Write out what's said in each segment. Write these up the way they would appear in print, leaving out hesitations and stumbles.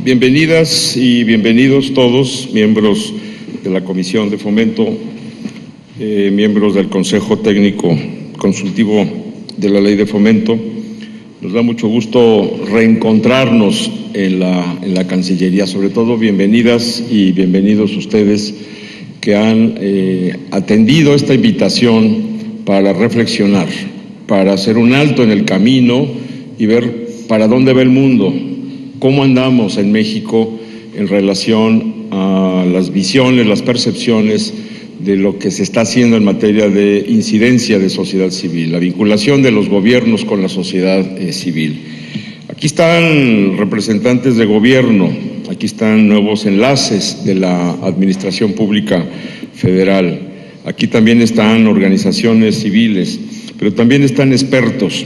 Bienvenidas y bienvenidos todos, miembros de la Comisión de Fomento, miembros del Consejo Técnico Consultivo de la Ley de Fomento. Nos da mucho gusto reencontrarnos en la Cancillería. Sobre todo, bienvenidas y bienvenidos ustedes que han atendido esta invitación para reflexionar, para hacer un alto en el camino y ver para dónde va el mundo, cómo andamos en México en relación a las visiones, las percepciones de lo que se está haciendo en materia de incidencia de sociedad civil, la vinculación de los gobiernos con la sociedad civil. Aquí están representantes de gobierno, aquí están nuevos enlaces de la Administración Pública Federal, aquí también están organizaciones civiles, pero también están expertos.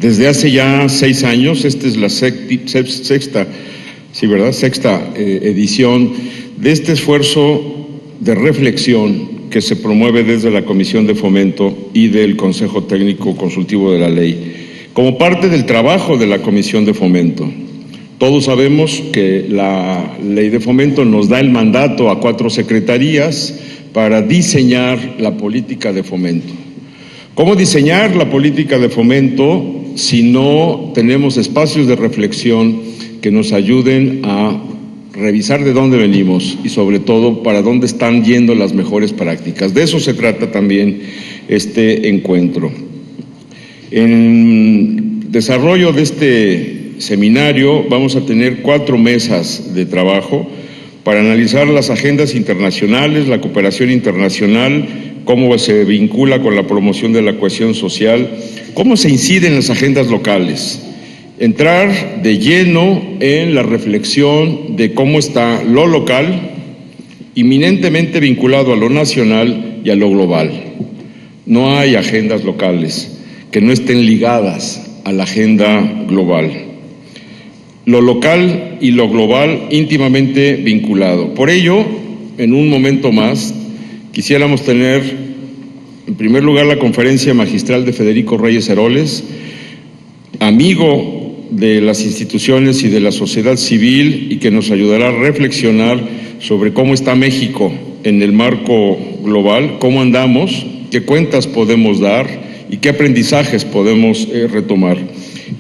Desde hace ya 6 años, esta es la sexta edición de este esfuerzo de reflexión que se promueve desde la Comisión de Fomento y del Consejo Técnico Consultivo de la Ley, como parte del trabajo de la Comisión de Fomento. Todos sabemos que la Ley de Fomento nos da el mandato a 4 secretarías para diseñar la política de fomento. ¿Cómo diseñar la política de fomento si no tenemos espacios de reflexión que nos ayuden a revisar de dónde venimos y sobre todo para dónde están yendo las mejores prácticas? De eso se trata también este encuentro. En desarrollo de este seminario vamos a tener 4 mesas de trabajo para analizar las agendas internacionales, la cooperación internacional, cómo se vincula con la promoción de la cohesión social, cómo se incide en las agendas locales, entrar de lleno en la reflexión de cómo está lo local, inminentemente vinculado a lo nacional y a lo global. No hay agendas locales que no estén ligadas a la agenda global. Lo local y lo global íntimamente vinculado. Por ello, en un momento más, quisiéramos tener, en primer lugar, la conferencia magistral de Federico Reyes Heroles, amigo de las instituciones y de la sociedad civil y que nos ayudará a reflexionar sobre cómo está México en el marco global, cómo andamos, qué cuentas podemos dar y qué aprendizajes podemos retomar.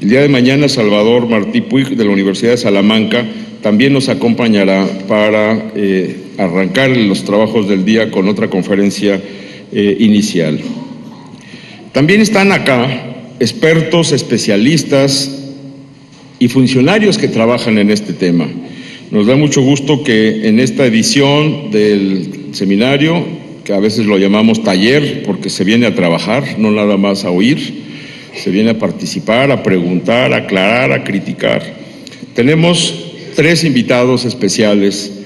El día de mañana, Salvador Martí Puig, de la Universidad de Salamanca, también nos acompañará para arrancar los trabajos del día con otra conferencia inicial. También están acá expertos, especialistas y funcionarios que trabajan en este tema. Nos da mucho gusto que en esta edición del seminario, que a veces lo llamamos taller porque se viene a trabajar, no nada más a oír, se viene a participar, a preguntar, a aclarar, a criticar. Tenemos 3 invitados especiales.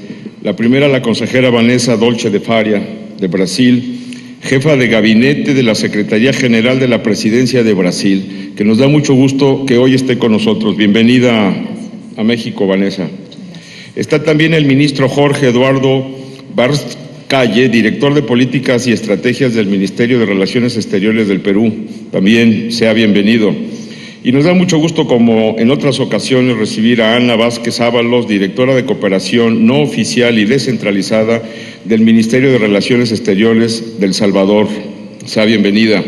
La primera, la consejera Vanessa Dolce de Faria, de Brasil, jefa de gabinete de la Secretaría General de la Presidencia de Brasil, que nos da mucho gusto que hoy esté con nosotros. Bienvenida a México, Vanessa. Está también el ministro Jorge Eduardo Barst Calle, director de Políticas y Estrategias del Ministerio de Relaciones Exteriores del Perú. También sea bienvenido. Y nos da mucho gusto, como en otras ocasiones, recibir a Ana Vázquez Ábalos, directora de Cooperación No Oficial y Descentralizada del Ministerio de Relaciones Exteriores del Salvador. Sea bienvenida.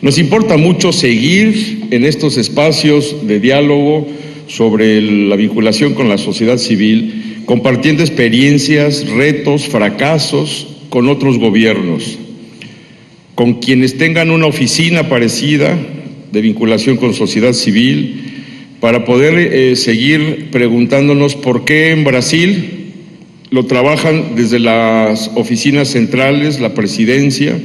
Nos importa mucho seguir en estos espacios de diálogo sobre la vinculación con la sociedad civil, compartiendo experiencias, retos, fracasos con otros gobiernos, con quienes tengan una oficina parecida de vinculación con sociedad civil, para poder seguir preguntándonos por qué en Brasil lo trabajan desde las oficinas centrales, la presidencia,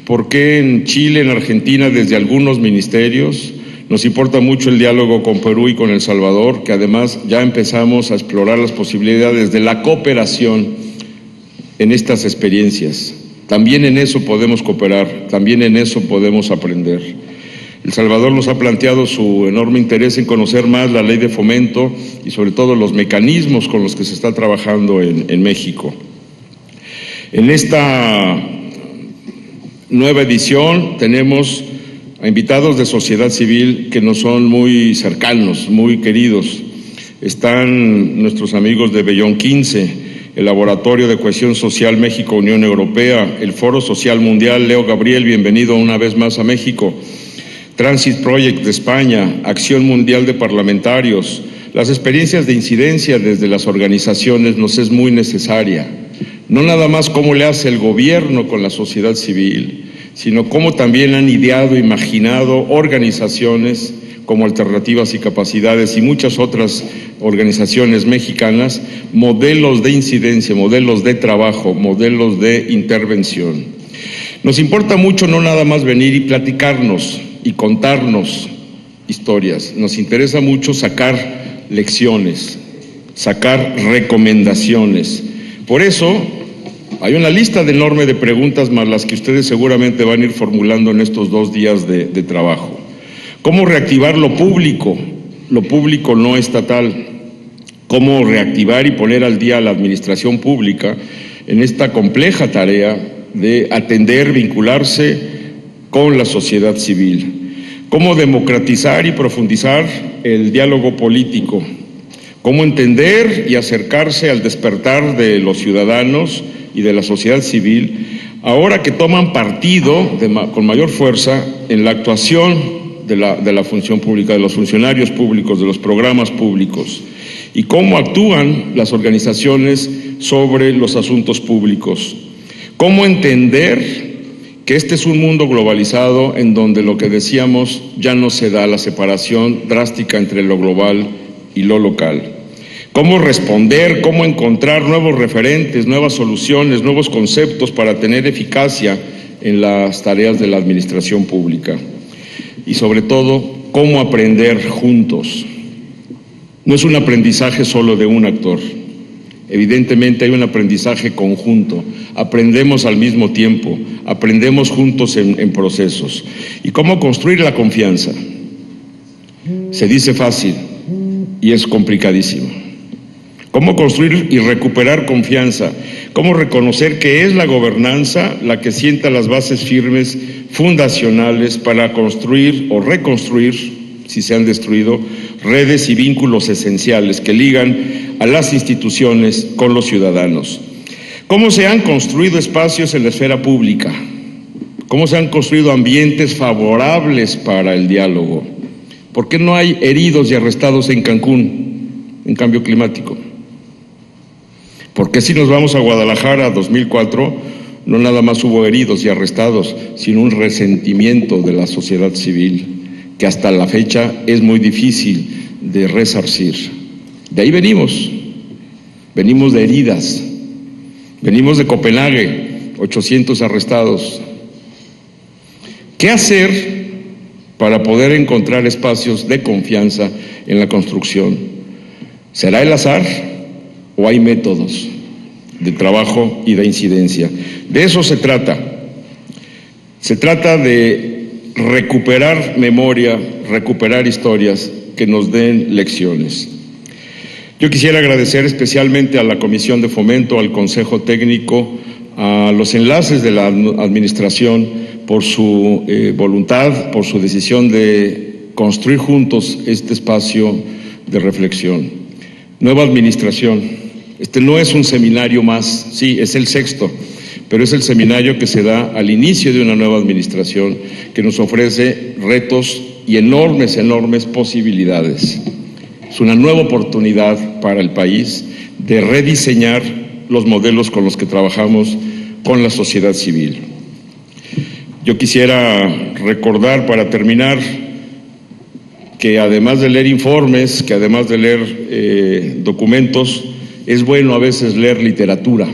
por qué en Chile, en Argentina, desde algunos ministerios. Nos importa mucho el diálogo con Perú y con El Salvador, que además ya empezamos a explorar las posibilidades de la cooperación en estas experiencias. También en eso podemos cooperar, también en eso podemos aprender. El Salvador nos ha planteado su enorme interés en conocer más la ley de fomento y sobre todo los mecanismos con los que se está trabajando en México. En esta nueva edición tenemos a invitados de sociedad civil que nos son muy cercanos, muy queridos. Están nuestros amigos de Bellón 15, el Laboratorio de Cohesión Social México-Unión Europea, el Foro Social Mundial. Leo Gabriel, bienvenido una vez más a México. Transit Project de España, Acción Mundial de Parlamentarios. Las experiencias de incidencia desde las organizaciones nos es muy necesaria. No nada más cómo le hace el gobierno con la sociedad civil, sino cómo también han ideado, imaginado organizaciones como Alternativas y Capacidades y muchas otras organizaciones mexicanas, modelos de incidencia, modelos de trabajo, modelos de intervención. Nos importa mucho no nada más venir y platicarnos y contarnos historias, nos interesa mucho sacar lecciones, sacar recomendaciones. Por eso hay una lista enorme de preguntas más las que ustedes seguramente van a ir formulando en estos 2 días de trabajo. ¿Cómo reactivar lo público no estatal? ¿Cómo reactivar y poner al día a la administración pública en esta compleja tarea de atender, vincularse con la sociedad civil? ¿Cómo democratizar y profundizar el diálogo político? ¿Cómo entender y acercarse al despertar de los ciudadanos y de la sociedad civil ahora que toman partido con mayor fuerza en la actuación de la función pública, de los funcionarios públicos, de los programas públicos? ¿Y cómo actúan las organizaciones sobre los asuntos públicos? ¿Cómo entender que este es un mundo globalizado en donde lo que decíamos ya no se da la separación drástica entre lo global y lo local? ¿Cómo responder, cómo encontrar nuevos referentes, nuevas soluciones, nuevos conceptos para tener eficacia en las tareas de la administración pública? Y sobre todo, cómo aprender juntos. No es un aprendizaje solo de un actor. Evidentemente hay un aprendizaje conjunto, aprendemos al mismo tiempo, aprendemos juntos en procesos. ¿Y cómo construir la confianza? Se dice fácil y es complicadísimo. ¿Cómo construir y recuperar confianza? ¿Cómo reconocer que es la gobernanza la que sienta las bases firmes, fundacionales para construir o reconstruir, si se han destruido, redes y vínculos esenciales que ligan a las instituciones con los ciudadanos? ¿Cómo se han construido espacios en la esfera pública? ¿Cómo se han construido ambientes favorables para el diálogo? ¿Por qué no hay heridos y arrestados en Cancún en cambio climático? ¿Por qué si nos vamos a Guadalajara 2004, no nada más hubo heridos y arrestados, sino un resentimiento de la sociedad civil que hasta la fecha es muy difícil de resarcir? De ahí venimos de heridas, venimos de Copenhague, 800 arrestados. ¿Qué hacer para poder encontrar espacios de confianza en la construcción? ¿Será el azar o hay métodos de trabajo y de incidencia? De eso se trata. Se trata de recuperar memoria, recuperar historias que nos den lecciones. Yo quisiera agradecer especialmente a la Comisión de Fomento, al Consejo Técnico, a los enlaces de la Administración por su voluntad, por su decisión de construir juntos este espacio de reflexión. Nueva Administración. Este no es un seminario más, sí, es el 6º, pero es el seminario que se da al inicio de una nueva administración que nos ofrece retos y enormes posibilidades. Es una nueva oportunidad para el país de rediseñar los modelos con los que trabajamos con la sociedad civil. Yo quisiera recordar, para terminar, que además de leer informes, que además de leer documentos, es bueno a veces leer literatura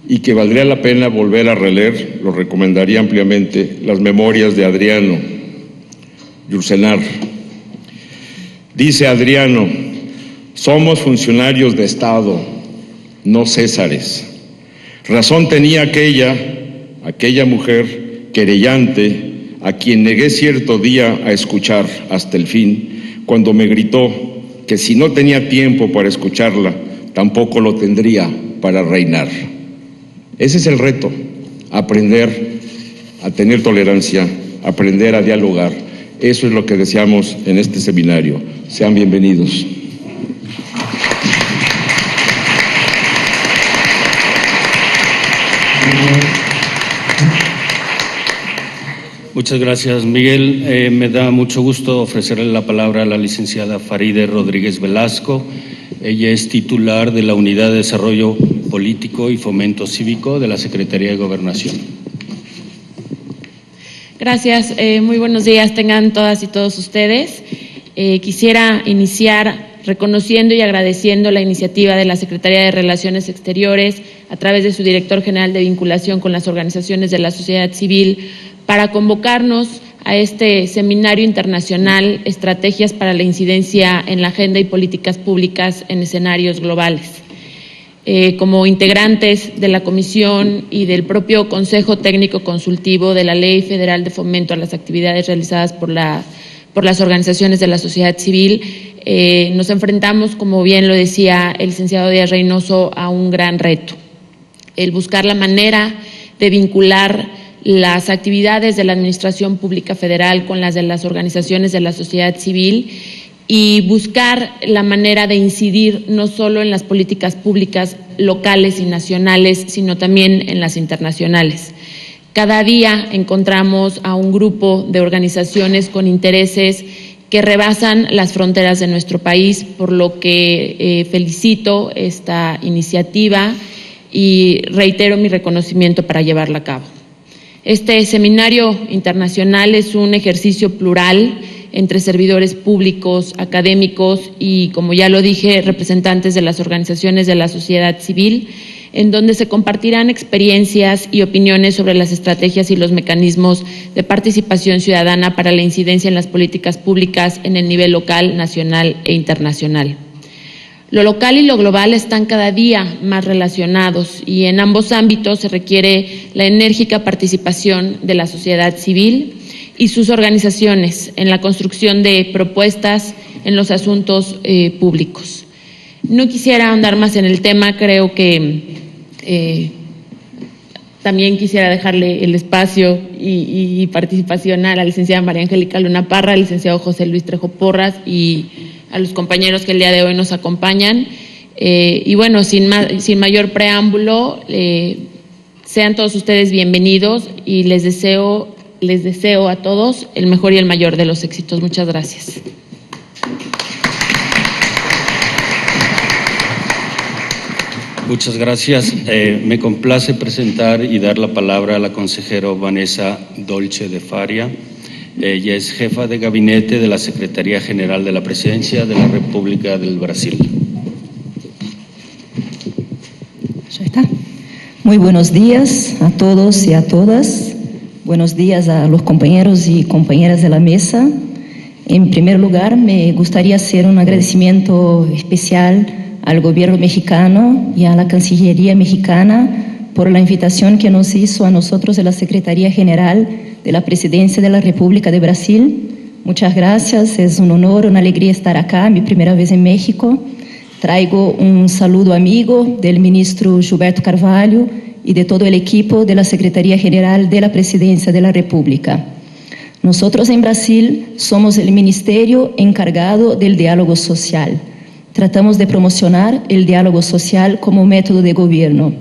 y que valdría la pena volver a releer, lo recomendaría ampliamente, las memorias de Adriano Yourcenar. Dice Adriano: somos funcionarios de Estado, no césares. Razón tenía aquella mujer querellante a quien negué cierto día a escuchar hasta el fin, cuando me gritó que si no tenía tiempo para escucharla, tampoco lo tendría para reinar. Ese es el reto, aprender a tener tolerancia, aprender a dialogar. Eso es lo que deseamos en este seminario. Sean bienvenidos. Muchas gracias, Miguel. Me da mucho gusto ofrecerle la palabra a la licenciada Faride Rodríguez Velasco. Ella es titular de la Unidad de Desarrollo Político y Fomento Cívico de la Secretaría de Gobernación. Gracias. Muy buenos días tengan todas y todos ustedes. Quisiera iniciar reconociendo y agradeciendo la iniciativa de la Secretaría de Relaciones Exteriores a través de su director general de vinculación con las organizaciones de la sociedad civil para convocarnos a este seminario internacional Estrategias para la incidencia en la agenda y políticas públicas en escenarios globales. Como integrantes de la Comisión y del propio Consejo Técnico Consultivo de la Ley Federal de Fomento a las Actividades realizadas por las organizaciones de la sociedad civil, nos enfrentamos, como bien lo decía el licenciado Díaz Reynoso, a un gran reto: el buscar la manera de vincular las actividades de la Administración Pública Federal con las de las organizaciones de la sociedad civil y buscar la manera de incidir no solo en las políticas públicas locales y nacionales, sino también en las internacionales. Cada día encontramos a un grupo de organizaciones con intereses que rebasan las fronteras de nuestro país, por lo que felicito esta iniciativa y reitero mi reconocimiento para llevarla a cabo. Este seminario internacional es un ejercicio plural entre servidores públicos, académicos y, como ya lo dije, representantes de las organizaciones de la sociedad civil, en donde se compartirán experiencias y opiniones sobre las estrategias y los mecanismos de participación ciudadana para la incidencia en las políticas públicas en el nivel local, nacional e internacional. Lo local y lo global están cada día más relacionados y en ambos ámbitos se requiere la enérgica participación de la sociedad civil y sus organizaciones en la construcción de propuestas en los asuntos públicos. No quisiera ahondar más en el tema, creo que también quisiera dejarle el espacio y participación a la licenciada María Angélica Luna Parra, al licenciado José Luis Trejo Porras y a los compañeros que el día de hoy nos acompañan. Y bueno, sin mayor preámbulo, sean todos ustedes bienvenidos y les deseo a todos el mejor y el mayor de los éxitos. Muchas gracias. Muchas gracias. Me complace presentar y dar la palabra a la consejera Vanessa Dolce de Faria. Ella es jefa de gabinete de la Secretaría General de la Presidencia de la República del Brasil. Ya está. Muy buenos días a todos y a todas. Buenos días a los compañeros y compañeras de la mesa. En primer lugar, me gustaría hacer un agradecimiento especial al gobierno mexicano y a la Cancillería mexicana por la invitación que nos hizo a nosotros de la Secretaría General de la Presidencia de la República de Brasil. Muchas gracias, es un honor, una alegría estar acá, mi primera vez en México. Traigo un saludo amigo del ministro Gilberto Carvalho y de todo el equipo de la Secretaría General de la Presidencia de la República. Nosotros en Brasil somos el ministerio encargado del diálogo social. Tratamos de promocionar el diálogo social como método de gobierno.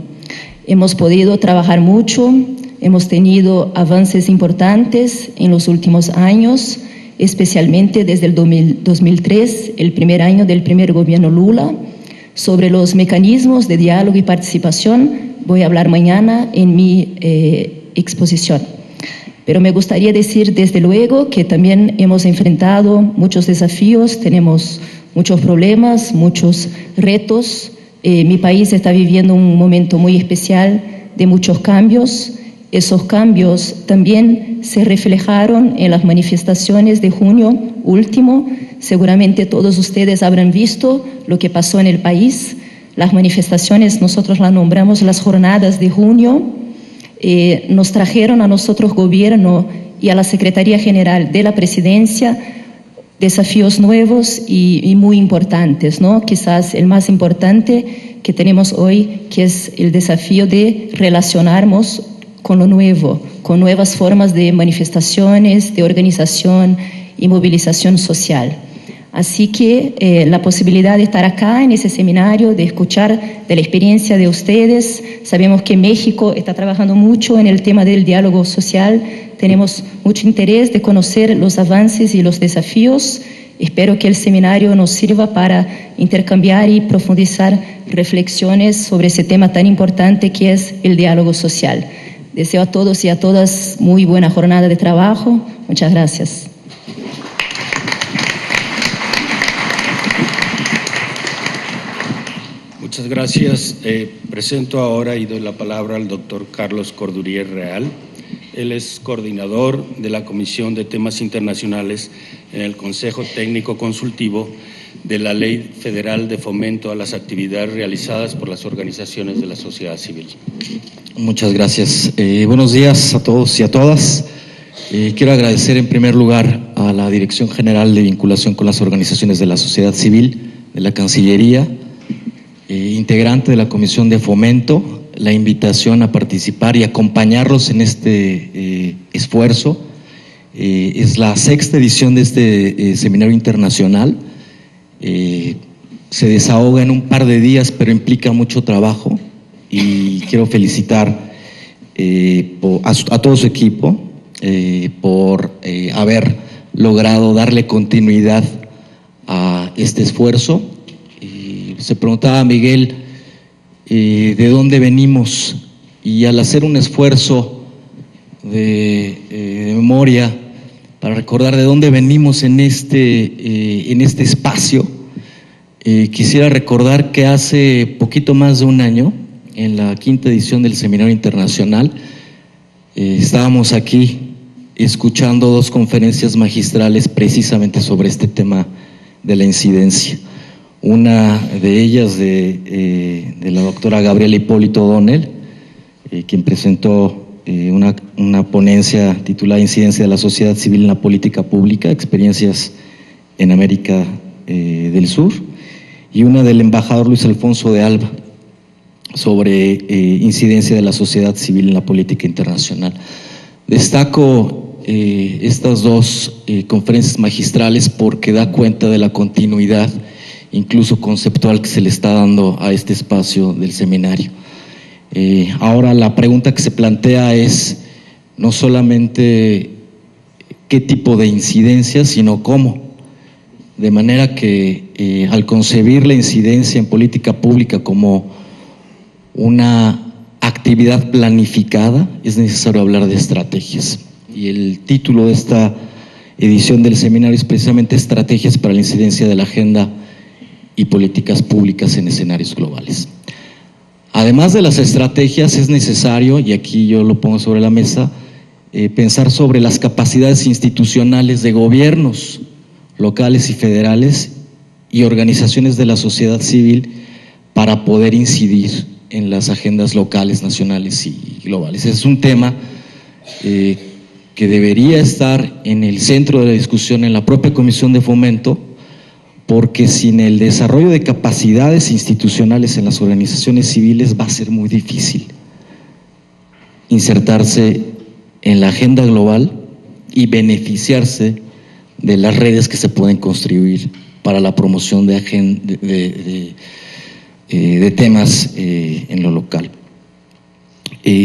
Hemos podido trabajar mucho, hemos tenido avances importantes en los últimos años, especialmente desde el 2003, el primer año del primer gobierno Lula. Sobre los mecanismos de diálogo y participación voy a hablar mañana en mi exposición. Pero me gustaría decir desde luego que también hemos enfrentado muchos desafíos, tenemos muchos problemas, muchos retos. Mi país está viviendo un momento muy especial de muchos cambios. Esos cambios también se reflejaron en las manifestaciones de junio último. Seguramente todos ustedes habrán visto lo que pasó en el país. Las manifestaciones, nosotros las nombramos las jornadas de junio, nos trajeron a nosotros gobierno y a la Secretaría General de la Presidencia desafíos nuevos y muy importantes, ¿no? Quizás el más importante que tenemos hoy, que es el desafío de relacionarnos con lo nuevo, con nuevas formas de manifestaciones, de organización y movilización social. Así que la posibilidad de estar acá en ese seminario, de escuchar de la experiencia de ustedes. Sabemos que México está trabajando mucho en el tema del diálogo social. Tenemos mucho interés de conocer los avances y los desafíos. Espero que el seminario nos sirva para intercambiar y profundizar reflexiones sobre ese tema tan importante que es el diálogo social. Deseo a todos y a todas muy buena jornada de trabajo. Muchas gracias. Muchas gracias. Presento ahora y doy la palabra al doctor Carlos Cordurier Real. Él es coordinador de la Comisión de Temas Internacionales en el Consejo Técnico Consultivo de la Ley Federal de Fomento a las Actividades Realizadas por las Organizaciones de la Sociedad Civil. Muchas gracias. Buenos días a todos y a todas. Quiero agradecer en primer lugar a la Dirección General de Vinculación con las Organizaciones de la Sociedad Civil de la Cancillería, integrante de la Comisión de Fomento, la invitación a participar y acompañarlos en este esfuerzo. Es la 6ª edición de este seminario internacional. Se desahoga en un par de días, pero implica mucho trabajo, y quiero felicitar a todo su equipo por haber logrado darle continuidad a este esfuerzo. Se preguntaba Miguel de dónde venimos, y al hacer un esfuerzo de memoria para recordar de dónde venimos en este espacio, quisiera recordar que hace poquito más de un año, en la 5ª edición del Seminario Internacional, estábamos aquí escuchando 2 conferencias magistrales precisamente sobre este tema de la incidencia. Una de ellas de la doctora Gabriela Hipólito O'Donnell, quien presentó una ponencia titulada Incidencia de la sociedad civil en la política pública, experiencias en América del Sur, y una del embajador Luis Alfonso de Alba sobre incidencia de la sociedad civil en la política internacional. Destaco estas 2 conferencias magistrales porque da cuenta de la continuidad, incluso conceptual, que se le está dando a este espacio del seminario. Ahora la pregunta que se plantea es no solamente qué tipo de incidencia, sino cómo. De manera que al concebir la incidencia en política pública como una actividad planificada, es necesario hablar de estrategias. Y el título de esta edición del seminario es precisamente Estrategias para la incidencia de la agenda y políticas públicas en escenarios globales. Además de las estrategias, es necesario, y aquí yo lo pongo sobre la mesa, pensar sobre las capacidades institucionales de gobiernos locales y federales y organizaciones de la sociedad civil para poder incidir en las agendas locales, nacionales y globales. Es un tema que debería estar en el centro de la discusión en la propia Comisión de Fomento, porque sin el desarrollo de capacidades institucionales en las organizaciones civiles va a ser muy difícil insertarse en la agenda global y beneficiarse de las redes que se pueden construir para la promoción de temas en lo local.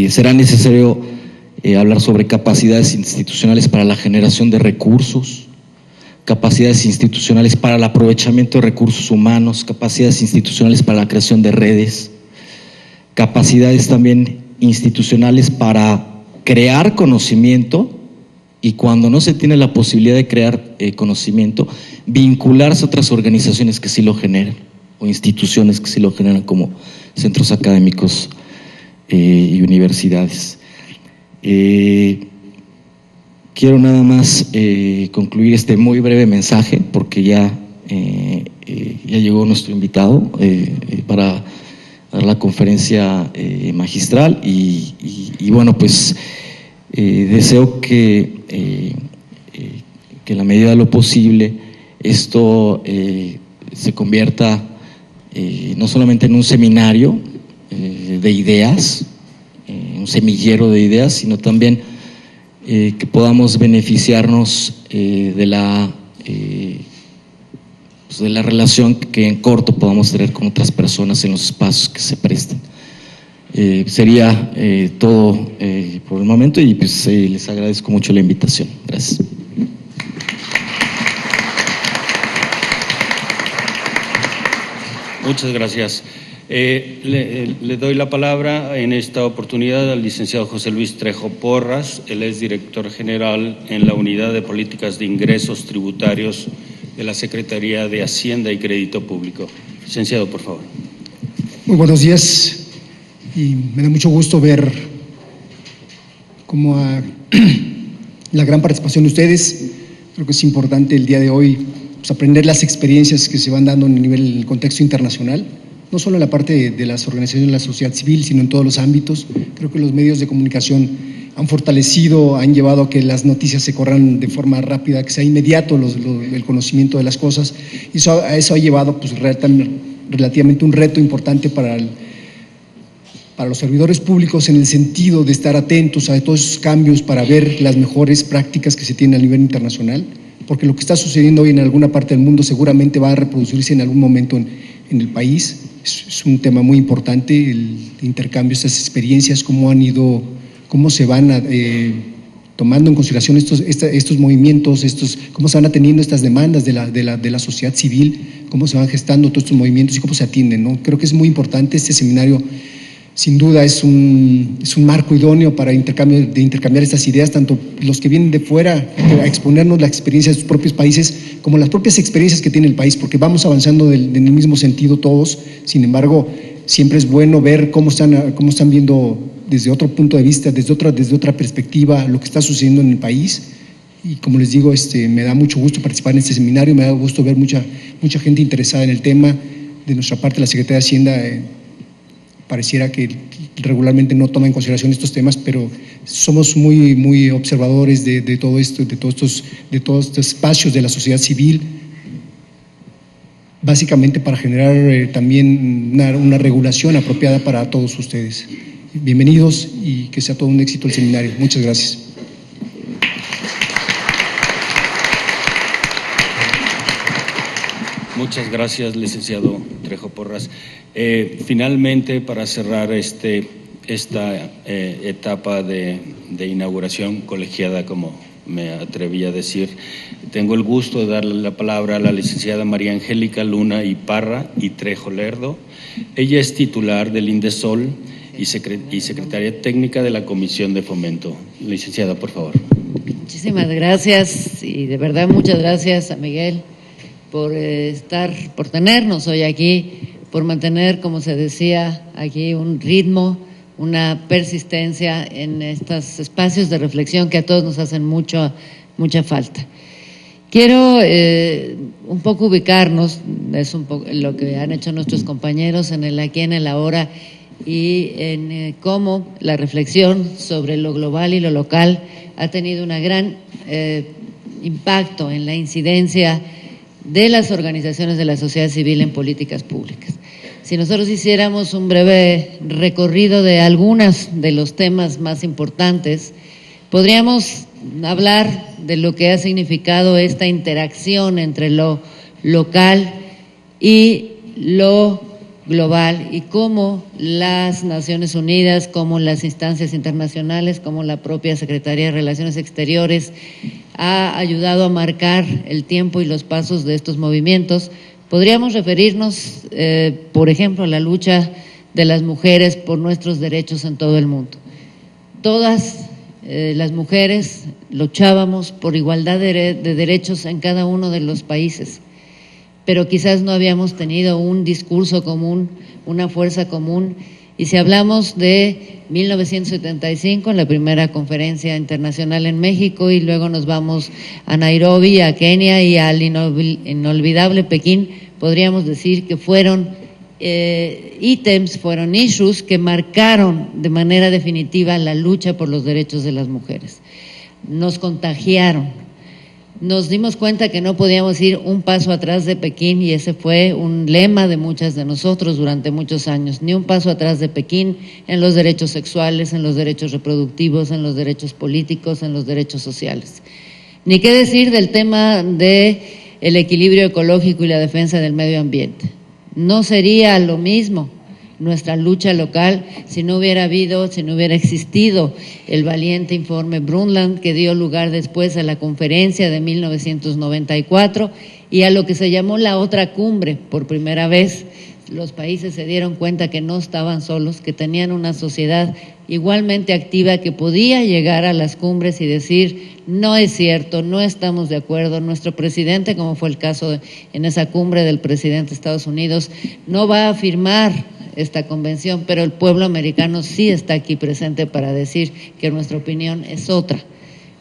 Será necesario hablar sobre capacidades institucionales para la generación de recursos, capacidades institucionales para el aprovechamiento de recursos humanos, capacidades institucionales para la creación de redes, capacidades también institucionales para crear conocimiento, y cuando no se tiene la posibilidad de crear conocimiento, vincularse a otras organizaciones que sí lo generan, o instituciones que sí lo generan, como centros académicos y universidades. Quiero nada más concluir este muy breve mensaje, porque ya llegó nuestro invitado para dar la conferencia magistral, y bueno, pues deseo que en la medida de lo posible esto se convierta no solamente en un seminario de ideas, un semillero de ideas, sino también que podamos beneficiarnos de la pues, de la relación que en corto podamos tener con otras personas en los espacios que se presten. Sería todo por el momento y pues les agradezco mucho la invitación. Gracias. Muchas gracias. Le doy la palabra en esta oportunidad al licenciado José Luis Trejo Porras. Él es director general en la Unidad de Políticas de Ingresos Tributarios de la Secretaría de Hacienda y Crédito Público. Licenciado, por favor. Muy buenos días y me da mucho gusto ver cómo la gran participación de ustedes. Creo que es importante el día de hoy pues, aprender las experiencias que se van dando en el contexto internacional, no solo en la parte de las organizaciones de la sociedad civil, sino en todos los ámbitos. Creo que los medios de comunicación han fortalecido, han llevado a que las noticias se corran de forma rápida, que sea inmediato el conocimiento de las cosas, y eso ha llevado pues, relativamente un reto importante para los servidores públicos en el sentido de estar atentos a todos esos cambios para ver las mejores prácticas que se tienen a nivel internacional, porque lo que está sucediendo hoy en alguna parte del mundo seguramente va a reproducirse en algún momento en el país. Es un tema muy importante, el intercambio, estas experiencias, cómo se van tomando en consideración estos movimientos, cómo se van atendiendo estas demandas de la sociedad civil, cómo se van gestando todos estos movimientos y cómo se atienden, ¿no? Creo que es muy importante este seminario. Sin duda es un marco idóneo para intercambiar estas ideas, tanto los que vienen de fuera a exponernos la experiencia de sus propios países, como las propias experiencias que tiene el país, porque vamos avanzando en el mismo sentido todos. Sin embargo, siempre es bueno ver cómo están viendo desde otro punto de vista, desde otra perspectiva, lo que está sucediendo en el país. Y como les digo, me da mucho gusto participar en este seminario, me da gusto ver mucha gente interesada en el tema. De nuestra parte, la Secretaría de Hacienda pareciera que regularmente no toma en consideración estos temas, pero somos muy observadores de todo esto, de todos estos espacios de la sociedad civil, básicamente para generar también una regulación apropiada para todos ustedes. Bienvenidos y que sea todo un éxito el seminario. Muchas gracias. Muchas gracias, licenciado Trejo Porras. Finalmente, para cerrar esta etapa de inauguración colegiada, como me atreví a decir, tengo el gusto de darle la palabra a la licenciada María Angélica Luna Iparra y Trejo Lerdo. Ella es titular del INDESOL y secretaria técnica de la Comisión de Fomento. Licenciada, por favor. Muchísimas gracias y de verdad muchas gracias a Miguel por tenernos hoy aquí, por mantener, como se decía aquí, un ritmo, una persistencia en estos espacios de reflexión que a todos nos hacen mucha falta. Quiero un poco ubicarnos, es un poco lo que han hecho nuestros compañeros en el aquí, en el ahora, y en cómo la reflexión sobre lo global y lo local ha tenido un gran impacto en la incidencia de las organizaciones de la sociedad civil en políticas públicas. Si nosotros hiciéramos un breve recorrido de algunos de los temas más importantes, podríamos hablar de lo que ha significado esta interacción entre lo local y lo global y cómo las Naciones Unidas, como las instancias internacionales, como la propia Secretaría de Relaciones Exteriores ha ayudado a marcar el tiempo y los pasos de estos movimientos. Podríamos referirnos, por ejemplo, a la lucha de las mujeres por nuestros derechos en todo el mundo. Todas las mujeres luchábamos por igualdad de derechos en cada uno de los países, pero quizás no habíamos tenido un discurso común, una fuerza común. Y si hablamos de 1975, en la primera conferencia internacional en México, y luego nos vamos a Nairobi, a Kenia y al inolvidable Pekín, podríamos decir que fueron ítems, fueron issues que marcaron de manera definitiva la lucha por los derechos de las mujeres. Nos contagiaron. Nos dimos cuenta que no podíamos ir un paso atrás de Pekín, y ese fue un lema de muchas de nosotros durante muchos años, ni un paso atrás de Pekín en los derechos sexuales, en los derechos reproductivos, en los derechos políticos, en los derechos sociales. Ni qué decir del tema de el equilibrio ecológico y la defensa del medio ambiente. No sería lo mismo nuestra lucha local si no hubiera existido el valiente informe Brundtland, que dio lugar después a la conferencia de 1994 y a lo que se llamó la otra cumbre. Por primera vez los países se dieron cuenta que no estaban solos, que tenían una sociedad igualmente activa que podía llegar a las cumbres y decir: no es cierto, no estamos de acuerdo. Nuestro presidente, como fue el caso en esa cumbre del presidente de Estados Unidos, no va a firmar esta convención, pero el pueblo americano sí está aquí presente para decir que nuestra opinión es otra.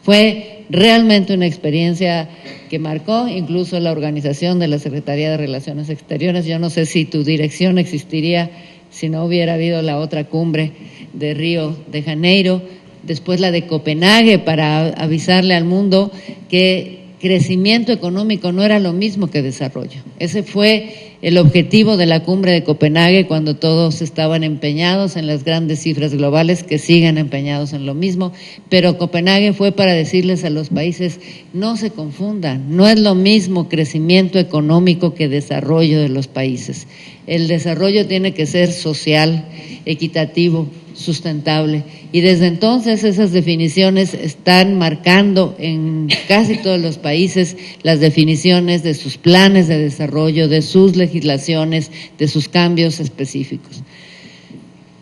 Fue realmente una experiencia que marcó incluso la organización de la Secretaría de Relaciones Exteriores. Yo no sé si tu dirección existiría si no hubiera habido la otra cumbre de Río de Janeiro, después la de Copenhague, para avisarle al mundo que crecimiento económico no era lo mismo que desarrollo. Ese fue el objetivo de la cumbre de Copenhague, cuando todos estaban empeñados en las grandes cifras globales, que siguen empeñados en lo mismo, pero Copenhague fue para decirles a los países: no se confundan, no es lo mismo crecimiento económico que desarrollo de los países. El desarrollo tiene que ser social, equitativo, sustentable, y desde entonces esas definiciones están marcando en casi todos los países las definiciones de sus planes de desarrollo, de sus legislaciones, de sus cambios específicos.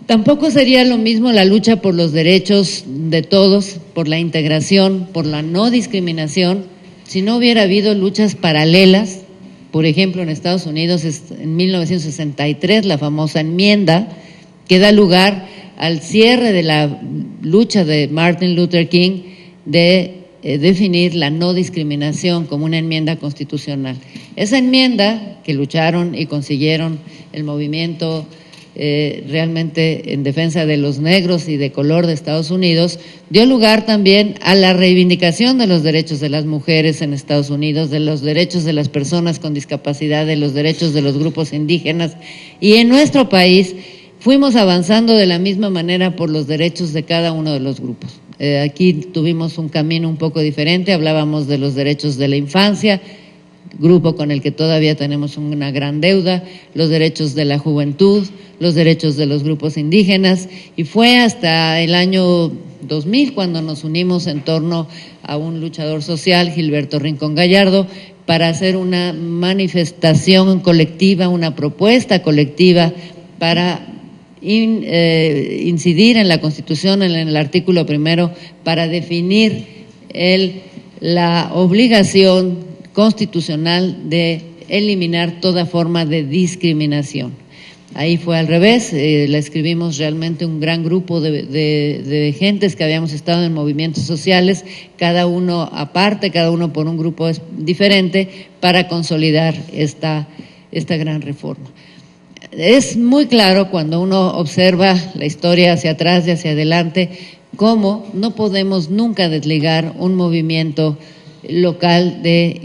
Tampoco sería lo mismo la lucha por los derechos de todos, por la integración, por la no discriminación, si no hubiera habido luchas paralelas. Por ejemplo, en Estados Unidos, en 1963, la famosa enmienda que da lugar al cierre de la lucha de Martin Luther King de definir la no discriminación como una enmienda constitucional. Esa enmienda que lucharon y consiguieron el movimiento realmente en defensa de los negros y de color de Estados Unidos, dio lugar también a la reivindicación de los derechos de las mujeres en Estados Unidos, de los derechos de las personas con discapacidad, de los derechos de los grupos indígenas, y en nuestro país fuimos avanzando de la misma manera por los derechos de cada uno de los grupos. Aquí tuvimos un camino un poco diferente, hablábamos de los derechos de la infancia, grupo con el que todavía tenemos una gran deuda, los derechos de la juventud, los derechos de los grupos indígenas, y fue hasta el año 2000 cuando nos unimos en torno a un luchador social, Gilberto Rincón Gallardo, para hacer una manifestación colectiva, una propuesta colectiva para incidir en la Constitución, en el artículo primero, para definir la obligación constitucional de eliminar toda forma de discriminación. Ahí fue al revés, la escribimos realmente un gran grupo de gentes que habíamos estado en movimientos sociales, cada uno aparte, cada uno por un grupo diferente, para consolidar esta gran reforma. Es muy claro cuando uno observa la historia hacia atrás y hacia adelante cómo no podemos nunca desligar un movimiento local de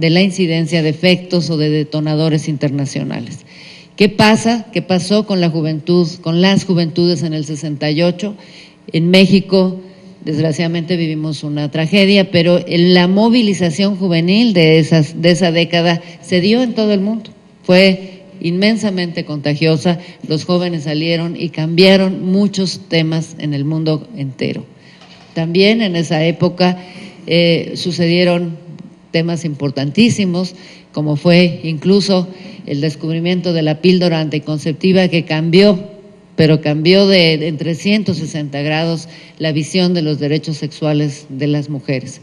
la incidencia de efectos o de detonadores internacionales. ¿Qué pasa? ¿Qué pasó con la juventud, con las juventudes en el 68? En México, desgraciadamente, vivimos una tragedia, pero la movilización juvenil de esa década se dio en todo el mundo. Fue inmensamente contagiosa, los jóvenes salieron y cambiaron muchos temas en el mundo entero. También en esa época sucedieron temas importantísimos, como fue incluso el descubrimiento de la píldora anticonceptiva, que cambió en 360 grados la visión de los derechos sexuales de las mujeres.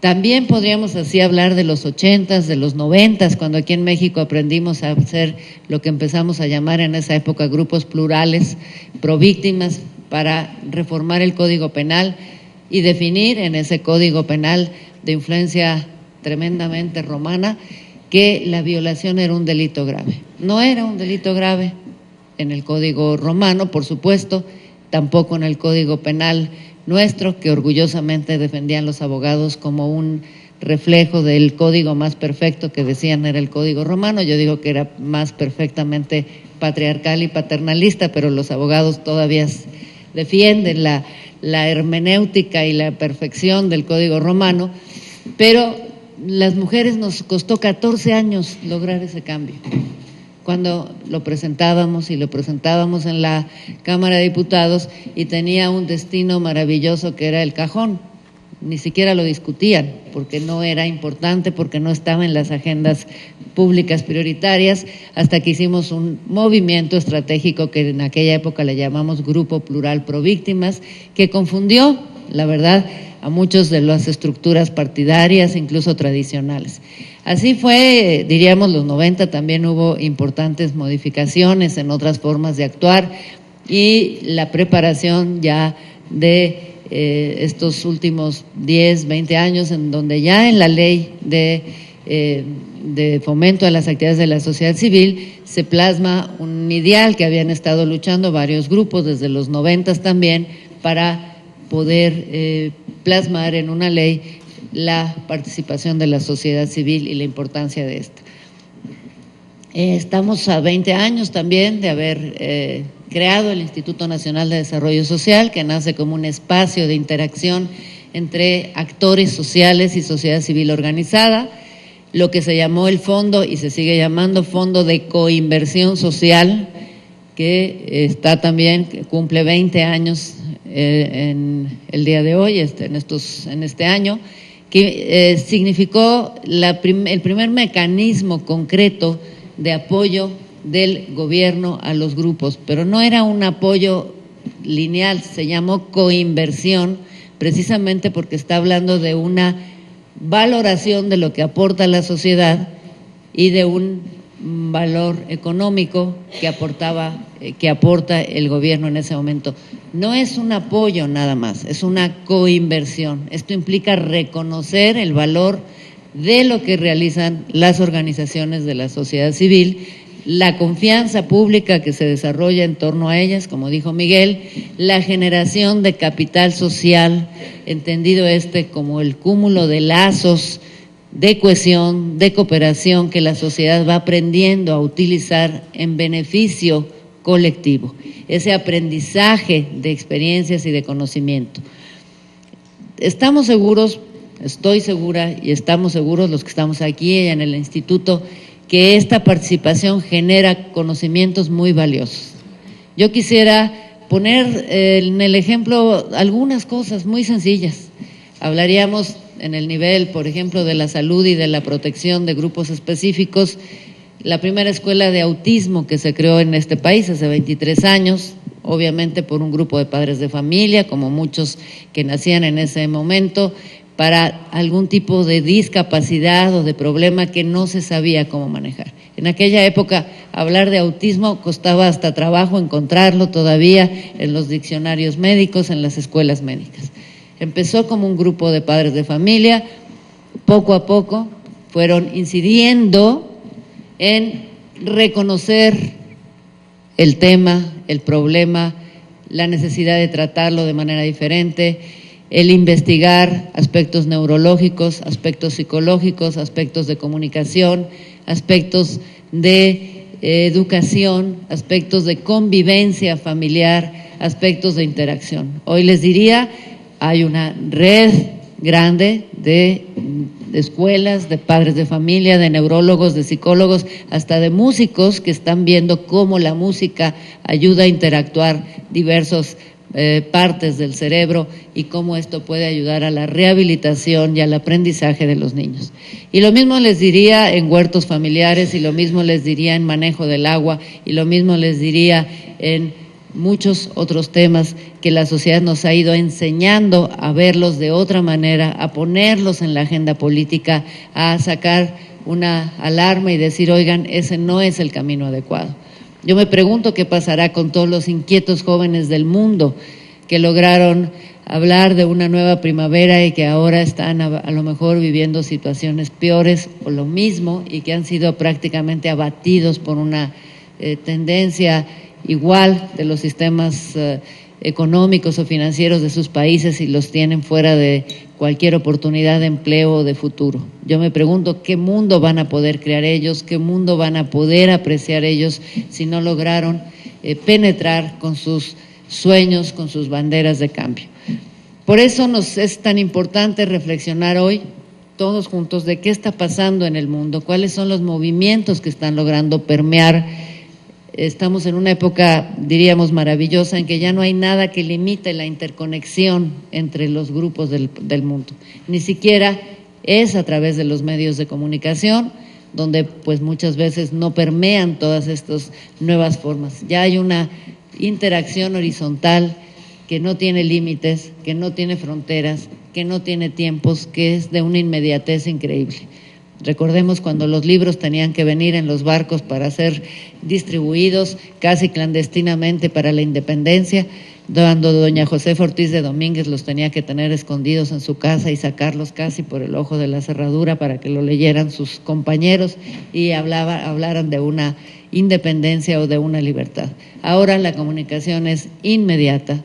También podríamos así hablar de los 80s, de los 90s, cuando aquí en México aprendimos a hacer lo que empezamos a llamar en esa época grupos plurales, províctimas, para reformar el Código Penal y definir en ese Código Penal de influencia tremendamente romana que la violación era un delito grave. No era un delito grave en el Código romano, por supuesto, tampoco en el Código Penal nuestro, que orgullosamente defendían los abogados como un reflejo del código más perfecto, que decían era el Código romano. Yo digo que era más perfectamente patriarcal y paternalista, pero los abogados todavía defienden la hermenéutica y la perfección del Código romano. Pero las mujeres nos costó 14 años lograr ese cambio. Cuando lo presentábamos en la Cámara de Diputados y tenía un destino maravilloso que era el cajón. Ni siquiera lo discutían porque no era importante, porque no estaba en las agendas públicas prioritarias, hasta que hicimos un movimiento estratégico que en aquella época le llamamos Grupo Plural Pro Víctimas, que confundió, la verdad, a muchos de las estructuras partidarias, incluso tradicionales. Así fue, diríamos, los 90 también hubo importantes modificaciones en otras formas de actuar y la preparación ya de estos últimos 10, 20 años, en donde ya en la ley de fomento a las actividades de la sociedad civil se plasma un ideal que habían estado luchando varios grupos desde los 90 también para poder plasmar en una ley la participación de la sociedad civil y la importancia de esta. Estamos a 20 años también de haber creado el Instituto Nacional de Desarrollo Social, que nace como un espacio de interacción entre actores sociales y sociedad civil organizada, lo que se llamó el fondo y se sigue llamando Fondo de Coinversión Social, que está también, que cumple 20 años en el día de hoy, en este año, que significó el primer mecanismo concreto de apoyo del gobierno a los grupos, pero no era un apoyo lineal, se llamó coinversión, precisamente porque está hablando de una valoración de lo que aporta la sociedad y de un valor económico que aporta el gobierno en ese momento. No es un apoyo nada más, es una coinversión. Esto implica reconocer el valor de lo que realizan las organizaciones de la sociedad civil, la confianza pública que se desarrolla en torno a ellas, como dijo Miguel, la generación de capital social, entendido como el cúmulo de lazos de cohesión, de cooperación que la sociedad va aprendiendo a utilizar en beneficio colectivo, ese aprendizaje de experiencias y de conocimiento. Estamos seguros, estoy segura y estamos seguros los que estamos aquí en el instituto, que esta participación genera conocimientos muy valiosos. Yo quisiera poner en el ejemplo algunas cosas muy sencillas. Hablaríamos en el nivel, por ejemplo, de la salud y de la protección de grupos específicos. La primera escuela de autismo que se creó en este país hace 23 años, obviamente por un grupo de padres de familia, como muchos que nacían en ese momento, para algún tipo de discapacidad o de problema que no se sabía cómo manejar. En aquella época hablar de autismo costaba hasta trabajo encontrarlo todavía en los diccionarios médicos, en las escuelas médicas. Empezó como un grupo de padres de familia, poco a poco fueron incidiendo en reconocer el tema, el problema, la necesidad de tratarlo de manera diferente, el investigar aspectos neurológicos, aspectos psicológicos, aspectos de comunicación, aspectos de educación, aspectos de convivencia familiar, aspectos de interacción. Hoy les diría, hay una red grande de escuelas, de padres de familia, de neurólogos, de psicólogos, hasta de músicos que están viendo cómo la música ayuda a interactuar diversos partes del cerebro y cómo esto puede ayudar a la rehabilitación y al aprendizaje de los niños. Y lo mismo les diría en huertos familiares, y lo mismo les diría en manejo del agua, y lo mismo les diría en muchos otros temas que la sociedad nos ha ido enseñando a verlos de otra manera, a ponerlos en la agenda política, a sacar una alarma y decir, oigan, ese no es el camino adecuado. Yo me pregunto qué pasará con todos los inquietos jóvenes del mundo que lograron hablar de una nueva primavera y que ahora están a lo mejor viviendo situaciones peores o lo mismo y que han sido prácticamente abatidos por una tendencia igual de los sistemas económicos o financieros de sus países y los tienen fuera de cualquier oportunidad de empleo o de futuro. Yo me pregunto qué mundo van a poder crear ellos, qué mundo van a poder apreciar ellos si no lograron penetrar con sus sueños, con sus banderas de cambio. Por eso nos es tan importante reflexionar hoy todos juntos de qué está pasando en el mundo, cuáles son los movimientos que están logrando permear. Estamos en una época, diríamos, maravillosa, en que ya no hay nada que limite la interconexión entre los grupos del mundo. Ni siquiera es a través de los medios de comunicación, donde pues muchas veces no permean todas estas nuevas formas. Ya hay una interacción horizontal que no tiene límites, que no tiene fronteras, que no tiene tiempos, que es de una inmediatez increíble. Recordemos cuando los libros tenían que venir en los barcos para ser distribuidos casi clandestinamente para la independencia, cuando doña Josefa Ortiz de Domínguez los tenía que tener escondidos en su casa y sacarlos casi por el ojo de la cerradura para que lo leyeran sus compañeros y hablaran de una independencia o de una libertad. Ahora la comunicación es inmediata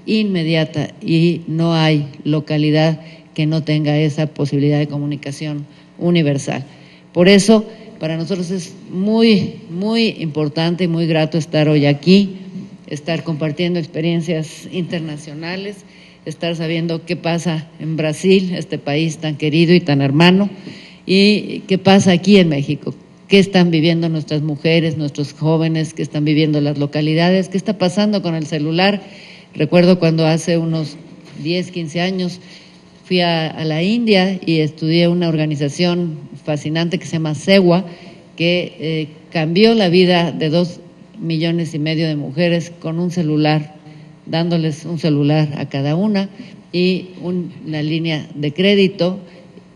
y no hay localidad que no tenga esa posibilidad de comunicación universal. Por eso, para nosotros es muy, muy importante y muy grato estar hoy aquí, estar compartiendo experiencias internacionales, estar sabiendo qué pasa en Brasil, este país tan querido y tan hermano, y qué pasa aquí en México, qué están viviendo nuestras mujeres, nuestros jóvenes, qué están viviendo las localidades, qué está pasando con el celular. Recuerdo cuando hace unos 10, 15 años fui a la India y estudié una organización fascinante que se llama SEWA, que cambió la vida de 2,5 millones de mujeres con un celular, dándoles un celular a cada una y una línea de crédito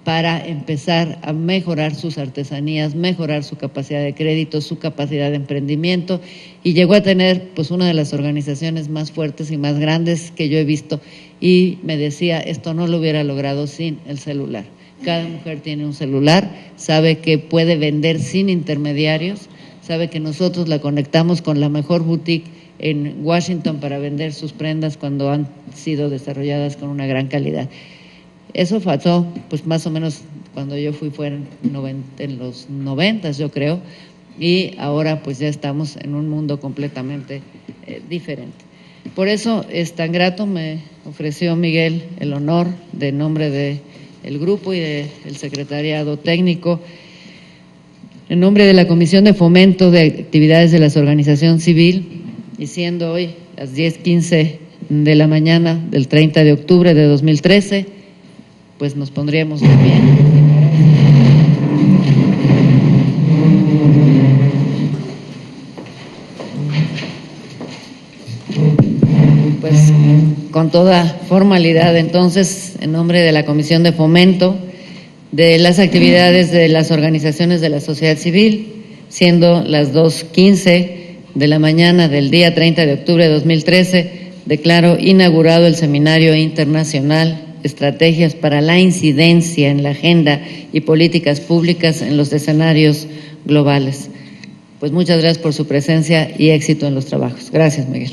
para empezar a mejorar sus artesanías, mejorar su capacidad de crédito, su capacidad de emprendimiento, y llegó a tener pues una de las organizaciones más fuertes y más grandes que yo he visto, y me decía, esto no lo hubiera logrado sin el celular. Cada mujer tiene un celular, sabe que puede vender sin intermediarios, sabe que nosotros la conectamos con la mejor boutique en Washington para vender sus prendas cuando han sido desarrolladas con una gran calidad. Eso pasó, pues más o menos cuando yo fui, fue en los 90, yo creo, y ahora pues ya estamos en un mundo completamente diferente. Por eso es tan grato, me ofreció Miguel el honor, de nombre del grupo y del secretariado técnico, en nombre de la Comisión de Fomento de Actividades de la Organización Civil, y siendo hoy las 10:15 de la mañana del 30 de octubre de 2013, pues nos pondríamos de pie. Pues con toda formalidad, entonces, en nombre de la Comisión de Fomento de las Actividades de las Organizaciones de la Sociedad Civil, siendo las 2:15 de la mañana del día 30 de octubre de 2013, declaro inaugurado el Seminario Internacional Estrategias para la Incidencia en la Agenda y Políticas Públicas en los Escenarios Globales. Pues muchas gracias por su presencia y éxito en los trabajos. Gracias, Miguel.